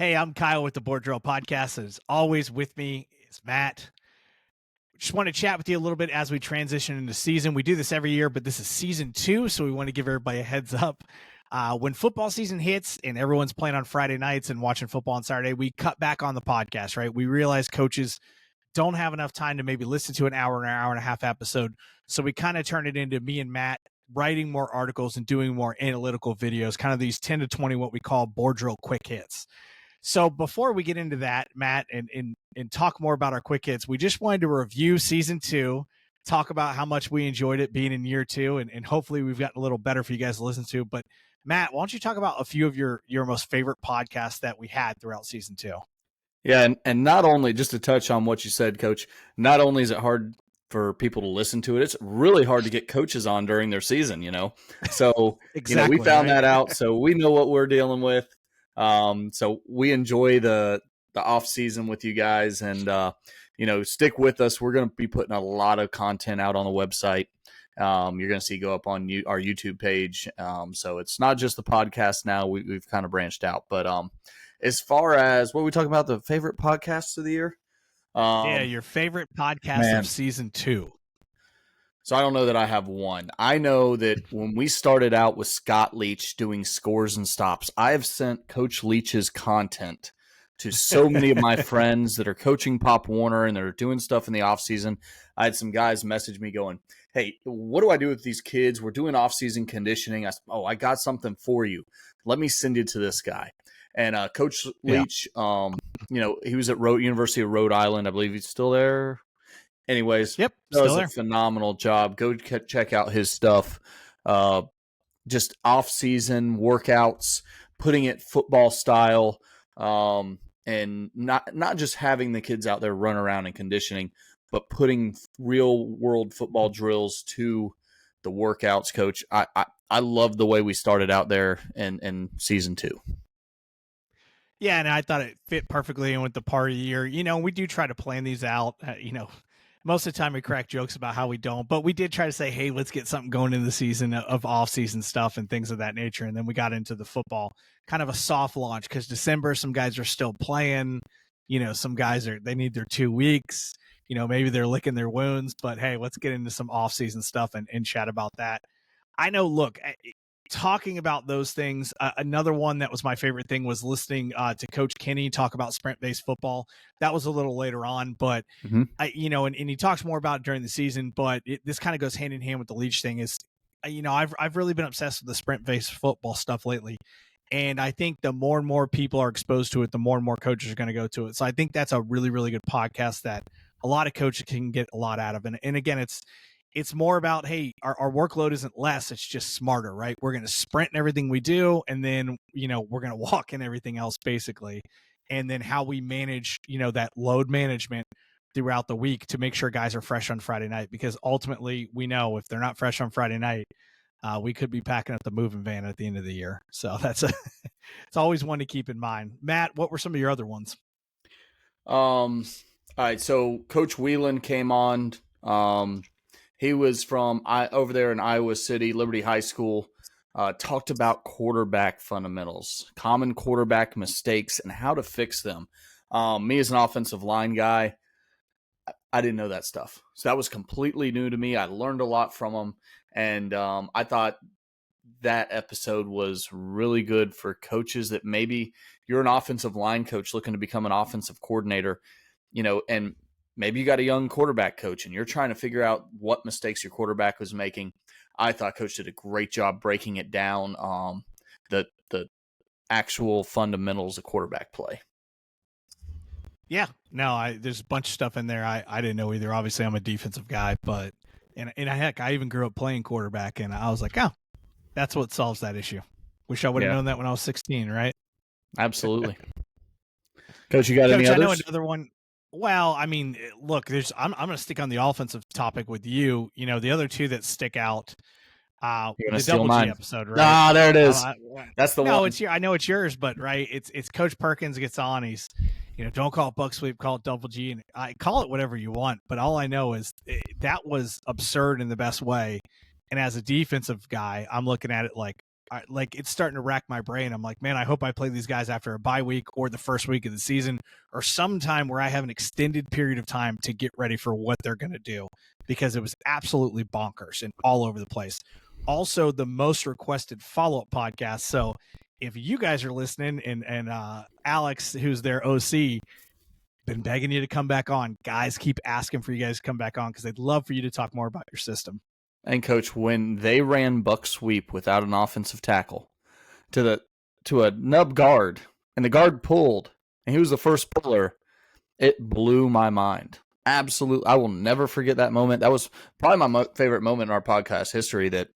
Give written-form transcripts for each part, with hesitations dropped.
Hey, I'm Kyle with the Board Drill Podcast. As always, with me is Matt. Just want to chat with you a little bit as we transition into season. We do this every year, but this is season 2, so we want to give everybody a heads up. When football season hits and everyone's playing on Friday nights and watching football on Saturday, we cut back on the podcast, right? We realize coaches don't have enough time to maybe listen to an hour and a half episode, so we kind of turn it into me and Matt writing more articles and doing more analytical videos, kind of these 10 to 20 what we call Board Drill quick hits. So before we get into that, Matt, and talk more about our quick hits, we just wanted to review season 2, talk about how much we enjoyed it being in year 2, and hopefully we've gotten a little better for you guys to listen to. But Matt, why don't you talk about a few of your most favorite podcasts that we had throughout season 2? Yeah, and not only, just to touch on what you said, Coach, not only is it hard for people to listen to it, it's really hard to get coaches on during their season, So, Exactly, we found right? that out, so we know what we're dealing with. So we enjoy the off season with you guys, and stick with us. We're going to be putting a lot of content out on the website. You're going to see go up on our YouTube page. So it's not just the podcast now. We've kind of branched out, but as far as what we talking about, the favorite podcasts of the year. Your favorite podcast of season 2. So I don't know that I have one. I know that when we started out with Scott Leach doing scores and stops, I have sent Coach Leach's content to so many of my friends that are coaching Pop Warner and they're doing stuff in the offseason. I had some guys message me going, hey, what do I do with these kids? We're doing offseason conditioning. I got something for you. Let me send you to this guy. And Coach Leach, he was at University of Rhode Island. I believe he's still there. Anyways, yep, does a phenomenal job. Go check out his stuff. Just off-season workouts, putting it football style, and not just having the kids out there run around and conditioning, but putting real-world football drills to the workouts, Coach. I love the way we started out there in season 2. Yeah, and I thought it fit perfectly in with the part of the year. We do try to plan these out, most of the time we crack jokes about how we don't, but we did try to say, hey, let's get something going in the season of off-season stuff and things of that nature. And then we got into the football, kind of a soft launch, because December, some guys are still playing. Some guys they need their 2 weeks. Maybe they're licking their wounds, but hey, let's get into some off-season stuff and chat about that. I know, look, talking about those things, another one that was my favorite thing was listening to Coach Kenny talk about sprint-based football. That was a little later on, but and he talks more about it during the season. But this kind of goes hand in hand with the Leach thing. Is I've really been obsessed with the sprint-based football stuff lately, and I think the more and more people are exposed to it, the more and more coaches are going to go to it. So I think that's a really, really good podcast that a lot of coaches can get a lot out of. And again, it's more about, hey, our workload isn't less, it's just smarter, right? We're going to sprint in everything we do, and then, we're going to walk in everything else, basically. And then how we manage, that load management throughout the week to make sure guys are fresh on Friday night. Because ultimately, we know if they're not fresh on Friday night, we could be packing up the moving van at the end of the year. So it's always one to keep in mind. Matt, what were some of your other ones? All right, so Coach Whelan came on. He was from over there in Iowa City, Liberty High School, talked about quarterback fundamentals, common quarterback mistakes, and how to fix them. Me as an offensive line guy, I didn't know that stuff. So that was completely new to me. I learned a lot from him, and I thought that episode was really good for coaches that maybe you're an offensive line coach looking to become an offensive coordinator, and maybe you got a young quarterback coach and you're trying to figure out what mistakes your quarterback was making. I thought Coach did a great job breaking it down, the actual fundamentals of quarterback play. Yeah, no, there's a bunch of stuff in there I didn't know either. Obviously, I'm a defensive guy, but and heck, I even grew up playing quarterback, and I was like, oh, that's what solves that issue. Wish I would have known that when I was 16, right? Absolutely. Coach, you got any others? I know another one. Well, I mean, look, I'm going to stick on the offensive topic with you. The other two that stick out, the Double G episode, right? Ah, there it is. That's the one. No, I know it's yours, but right, it's Coach Perkins gets on. He's, don't call it buck sweep, call it Double G, and I call it whatever you want. But all I know is that was absurd in the best way. And as a defensive guy, I'm looking at it like, like it's starting to rack my brain. I'm like, man, I hope I play these guys after a bye week or the first week of the season or sometime where I have an extended period of time to get ready for what they're going to do, because it was absolutely bonkers and all over the place. Also, the most requested follow-up podcast. So if you guys are listening, and Alex, who's their OC, been begging you to come back on. Guys keep asking for you guys to come back on because they'd love for you to talk more about your system. And Coach, when they ran buck sweep without an offensive tackle to a nub guard, and the guard pulled, and he was the first puller, it blew my mind. Absolutely, I will never forget that moment. That was probably my favorite moment in our podcast history. That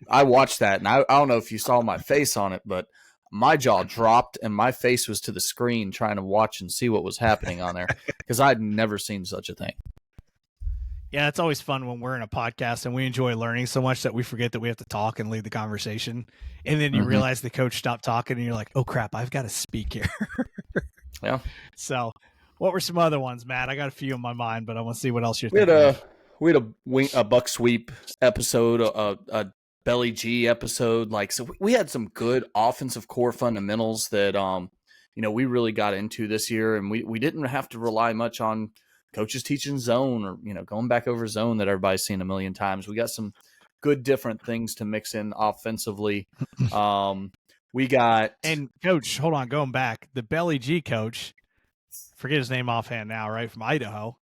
I watched that, and I don't know if you saw my face on it, but my jaw dropped, and my face was to the screen trying to watch and see what was happening on there because I'd never seen such a thing. Yeah, it's always fun when we're in a podcast and we enjoy learning so much that we forget that we have to talk and lead the conversation. And then you realize the coach stopped talking and you're like, oh, crap, I've got to speak here. Yeah. So what were some other ones, Matt? I got a few in my mind, but I want to see what else you're thinking. We had a buck sweep episode, a belly G episode. So we had some good offensive core fundamentals that, we really got into this year. And we didn't have to rely much on coaches teaching zone or, going back over zone that everybody's seen a million times. We got some good different things to mix in offensively. We got... And Coach, hold on, going back, the belly G coach, forget his name offhand now, right, from Idaho.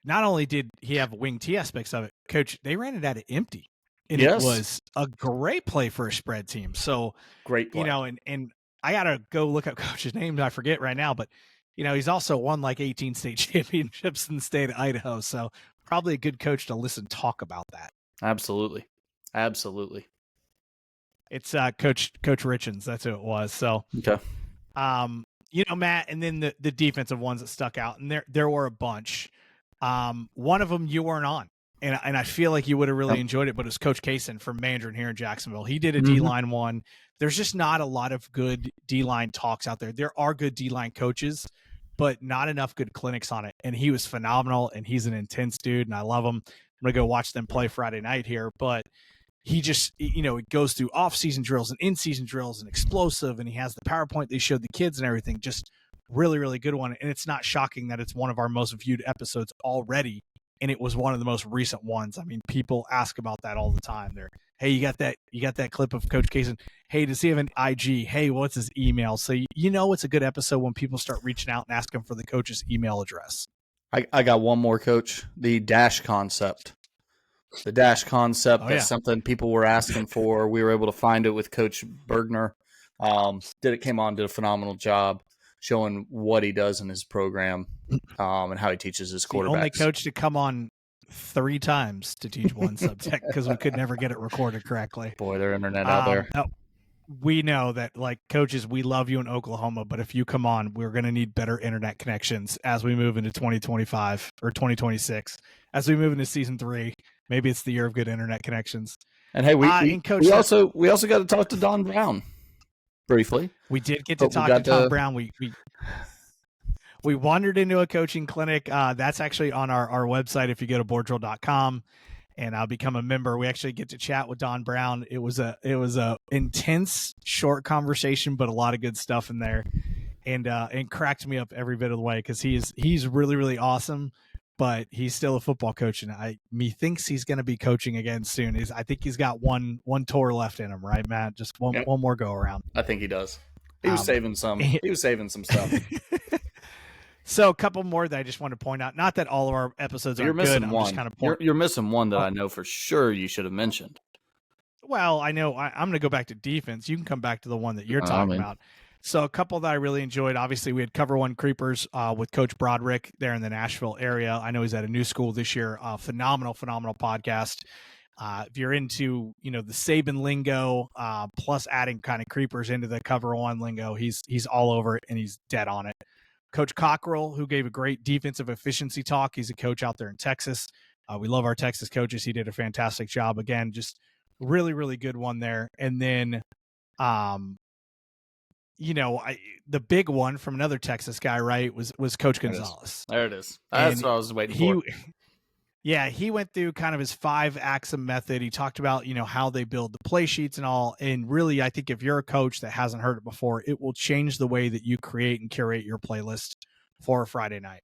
Not only did he have wing T aspects of it, Coach, they ran it out of empty. And It was a great play for a spread team. So, great play. And I got to go look up Coach's name. I forget right now, but he's also won 18 state championships in the state of Idaho. So probably a good coach to listen talk about that. Absolutely. It's Coach Richens. That's who it was. So, okay. Matt, and then the defensive ones that stuck out, and there were a bunch. One of them you weren't on, and I feel like you would have really enjoyed it, but it was Coach Kaysen from Mandarin here in Jacksonville. He did a D-line one. There's just not a lot of good D-line talks out there. There are good D-line coaches, but not enough good clinics on it. And he was phenomenal, and he's an intense dude, and I love him. I'm going to go watch them play Friday night here, but he just, it goes through off-season drills and in-season drills and explosive, and he has the PowerPoint they showed the kids and everything. Just really, really good one. And it's not shocking that it's one of our most viewed episodes already, and it was one of the most recent ones. I mean, people ask about that all the time. They're, hey, you got that clip of Coach Kaysen. Hey, does he have an IG? Hey, what's his email? So it's a good episode when people start reaching out and asking for the coach's email address. I got one more, Coach. The dash concept. That's something people were asking for. We were able to find it with Coach Bergner. Came on, did a phenomenal job showing what he does in his program and how he teaches his quarterbacks. The only coach to come on 3 times to teach one subject because we could never get it recorded correctly. Boy, their internet out there. We know that, coaches, we love you in Oklahoma, but if you come on, we're going to need better internet connections as we move into 2025 or 2026. As we move into season 3, maybe it's the year of good internet connections. And hey, we also got to talk to Don Brown briefly. We did get to talk to Don Brown. We wandered into a coaching clinic. That's actually on our website if you go to boarddrill.com and I'll become a member. We actually get to chat with Don Brown. It was a intense, short conversation, but a lot of good stuff in there, and cracked me up every bit of the way because he's really, really awesome, but he's still a football coach, and thinks he's going to be coaching again soon. I think he's got one tour left in him, right, Matt? Just one more go around. I think he does. He was saving some. He was saving some stuff. So a couple more that I just want to point out. Not that all of our episodes are good. I'm just kind of you're missing one that I know for sure you should have mentioned. Well, I know I'm going to go back to defense. You can come back to the one that you're talking about. So a couple that I really enjoyed. Obviously, we had Cover One Creepers with Coach Broderick there in the Nashville area. I know he's at a new school this year. Phenomenal podcast. If you're into the Saban lingo, plus adding kind of creepers into the Cover One lingo, he's all over it and he's dead on it. Coach Cockrell, who gave a great defensive efficiency talk. He's a coach out there in Texas. We love our Texas coaches. He did a fantastic job. Again, just really, really good one there. And then, the big one from another Texas guy, right, was Coach Gonzalez. There it is. That's what I was waiting for. Yeah, he went through kind of his 5-axis method. He talked about, how they build the play sheets and all. And really, I think if you're a coach that hasn't heard it before, it will change the way that you create and curate your playlist for a Friday night.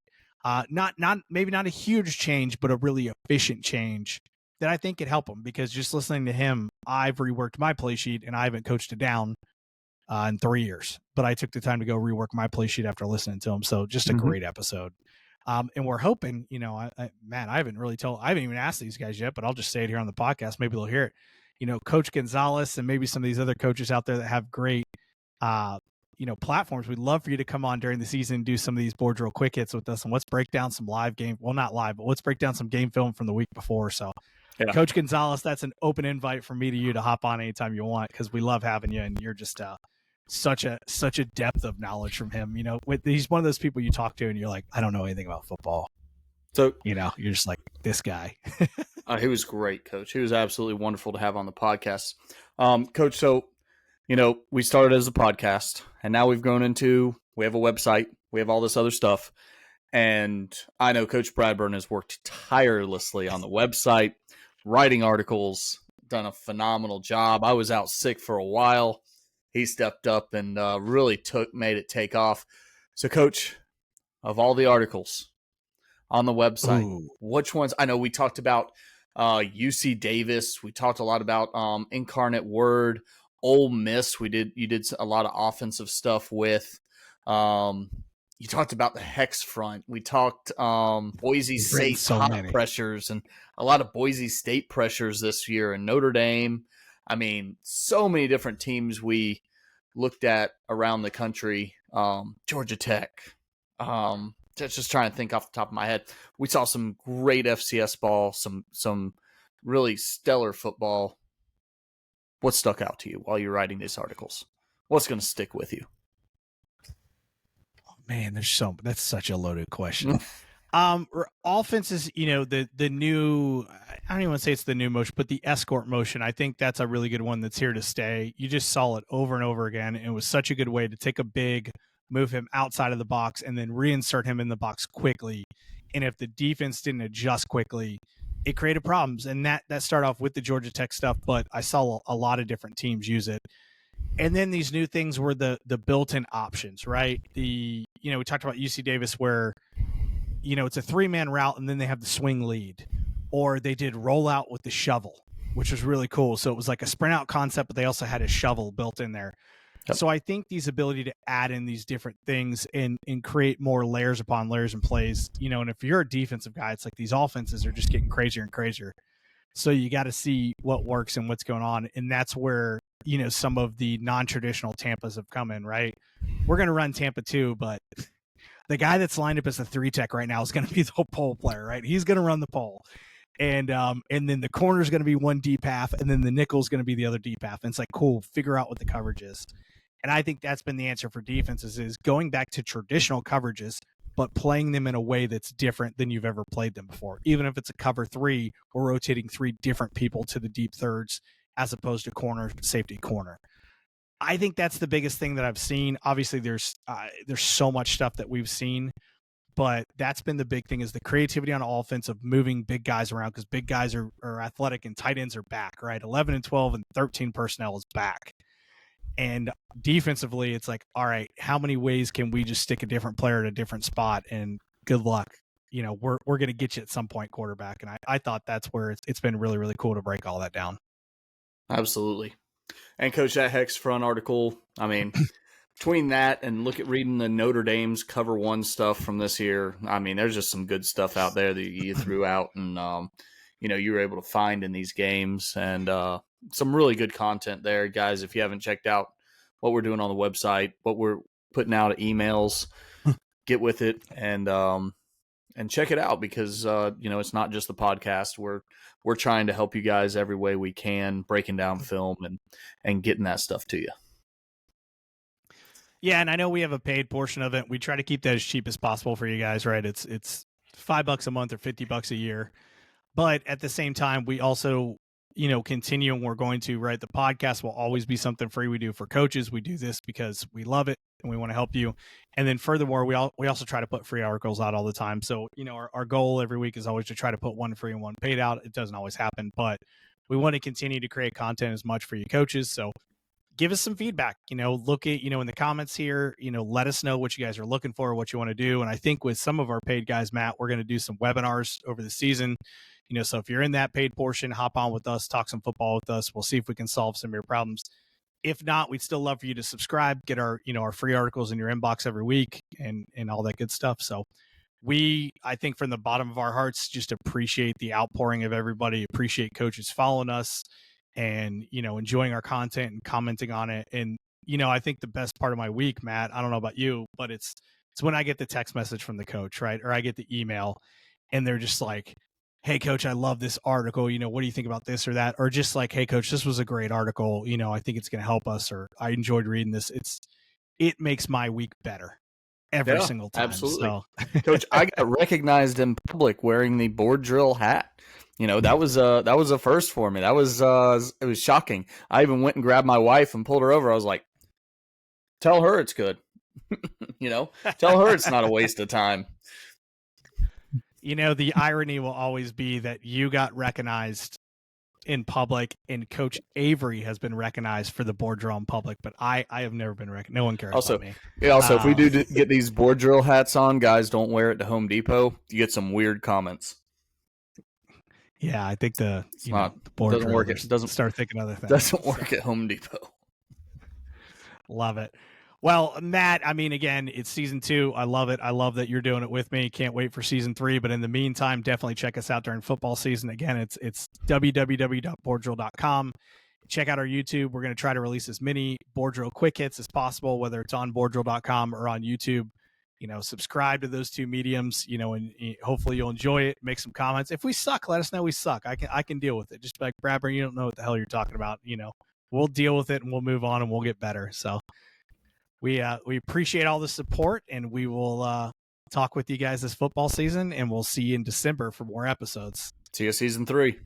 Maybe not a huge change, but a really efficient change that I think could help him, because just listening to him, I've reworked my play sheet and I haven't coached it down in 3 years, but I took the time to go rework my play sheet after listening to him. So just a great episode. And we're hoping, I haven't even asked these guys yet, but I'll just say it here on the podcast. Maybe they'll hear it. Coach Gonzalez and maybe some of these other coaches out there that have great, platforms. We'd love for you to come on during the season and do some of these board drill quick hits with us. And let's break down some live game. Well, not live, but let's break down some game film from the week before. So yeah. Coach Gonzalez, that's an open invite from me to you to hop on anytime you want, because we love having you. And you're just, such a depth of knowledge from him. He's one of those people you talk to and you're like, I don't know anything about football. So, you're just like, this guy. He was great, Coach. He was absolutely wonderful to have on the podcast. Coach, so, we started as a podcast and now we have a website. We have all this other stuff. And I know Coach Bradburn has worked tirelessly on the website, writing articles, done a phenomenal job. I was out sick for a while. He stepped up and really made it take off. So, Coach, of all the articles on the website, which ones? I know we talked about UC Davis. We talked a lot about Incarnate Word, Ole Miss. You did a lot of offensive stuff with. You talked about the Hex front. We talked Boise State pressures and a lot of Boise State pressures this year, and Notre Dame. I mean, so many different teams we looked at around the country. Georgia Tech. Just trying to think off the top of my head. We saw some great FCS ball, some really stellar football. What stuck out to you while you're writing these articles? What's going to stick with you? Oh, man, that's such a loaded question. Offenses, the new, I don't even want to say it's the new motion, but the escort motion, I think that's a really good one that's here to stay. You just saw it over and over again. And it was such a good way to take a big, move him outside of the box and then reinsert him in the box quickly. And if the defense didn't adjust quickly, it created problems. And that started off with the Georgia Tech stuff, but I saw a lot of different teams use it. And then these new things were the built-in options, right? We talked about UC Davis where, it's a 3-man route and then they have the swing lead, or they did rollout with the shovel, which was really cool. So it was like a sprint out concept, but they also had a shovel built in there. Yep. So I think these ability to add in these different things and create more layers upon layers and plays, and if you're a defensive guy, it's like these offenses are just getting crazier and crazier. So you got to see what works and what's going on. And that's where, some of the non-traditional Tampas have come in, right? We're going to run Tampa too, but the guy that's lined up as a 3-tech right now is going to be the pole player, right? He's going to run the pole. And then the corner is going to be one deep half, and then the nickel is going to be the other deep half. And it's like, cool, figure out what the coverage is. And I think that's been the answer for defenses, is going back to traditional coverages, but playing them in a way that's different than you've ever played them before. Even if it's a cover 3, we're rotating 3 different people to the deep thirds as opposed to corner, safety, corner. I think that's the biggest thing that I've seen. Obviously, there's so much stuff that we've seen, but that's been the big thing, is the creativity on offense of moving big guys around, because big guys are athletic and tight ends are back, right? 11 and 12 and 13 personnel is back. And defensively, it's like, all right, how many ways can we just stick a different player at a different spot? And good luck. We're going to get you at some point, quarterback. And I thought that's where it's been really, really cool to break all that down. Absolutely. And Coach, that Hex front article, I mean, between that and reading the Notre Dame's cover 1 stuff from this year, I mean, there's just some good stuff out there that you threw out and, you were able to find in these games, and some really good content there, guys. If you haven't checked out what we're doing on the website, what we're putting out emails, get with it and check it out, because, it's not just the podcast. We're trying to help you guys every way we can, breaking down film and getting that stuff to you. Yeah, and I know we have a paid portion of it. We try to keep that as cheap as possible for you guys, right? It's $5 a month or $50 a year. But at the same time, we also, continue, and we're going to, right? The podcast will always be something free we do for coaches. We do this because we love it. and we want to help you. And then furthermore, we also try to put free articles out all the time. So, our goal every week is always to try to put one free and one paid out. It doesn't always happen, but we want to continue to create content as much for you coaches. So give us some feedback, look at, in the comments here, let us know what you guys are looking for, what you want to do. And I think with some of our paid guys, Matt, we're going to do some webinars over the season. So if you're in that paid portion, hop on with us, talk some football with us. We'll see if we can solve some of your problems. If not, we'd still love for you to subscribe, get our, our free articles in your inbox every week and all that good stuff. So I think from the bottom of our hearts, just appreciate the outpouring of everybody, appreciate coaches following us and, enjoying our content and commenting on it. And, I think the best part of my week, Matt, I don't know about you, but it's when I get the text message from the coach, right? Or I get the email and they're just like, hey, coach, I love this article. What do you think about this or that? Or just like, hey, coach, this was a great article. I think it's going to help us, or I enjoyed reading this. It makes my week better every single time. Absolutely. So. Coach, I got recognized in public wearing the board drill hat. That was a first for me. That was it was shocking. I even went and grabbed my wife and pulled her over. I was like, tell her it's good. Tell her it's not a waste of time. The irony will always be that you got recognized in public and Coach Avery has been recognized for the board drill in public, but I have never been recognized. No one cares about me. Yeah, also, if we do get these board drill hats on, guys, don't wear it to Home Depot. You get some weird comments. Yeah, I think the board doesn't work. It doesn't start thinking other things. Doesn't work at Home Depot. Love it. Well, Matt, again, it's season 2. I love it. I love that you're doing it with me. Can't wait for season 3. But in the meantime, definitely check us out during football season. Again, it's www.boarddrill.com. Check out our YouTube. We're going to try to release as many board drill quick hits as possible, whether it's on boarddrill.com or on YouTube. Subscribe to those two mediums, and hopefully you'll enjoy it. Make some comments. If we suck, let us know we suck. I can deal with it. Just like, Bradburn, you don't know what the hell you're talking about. We'll deal with it and we'll move on and we'll get better. So we appreciate all the support, and we will talk with you guys this football season, and we'll see you in December for more episodes. See you season 3.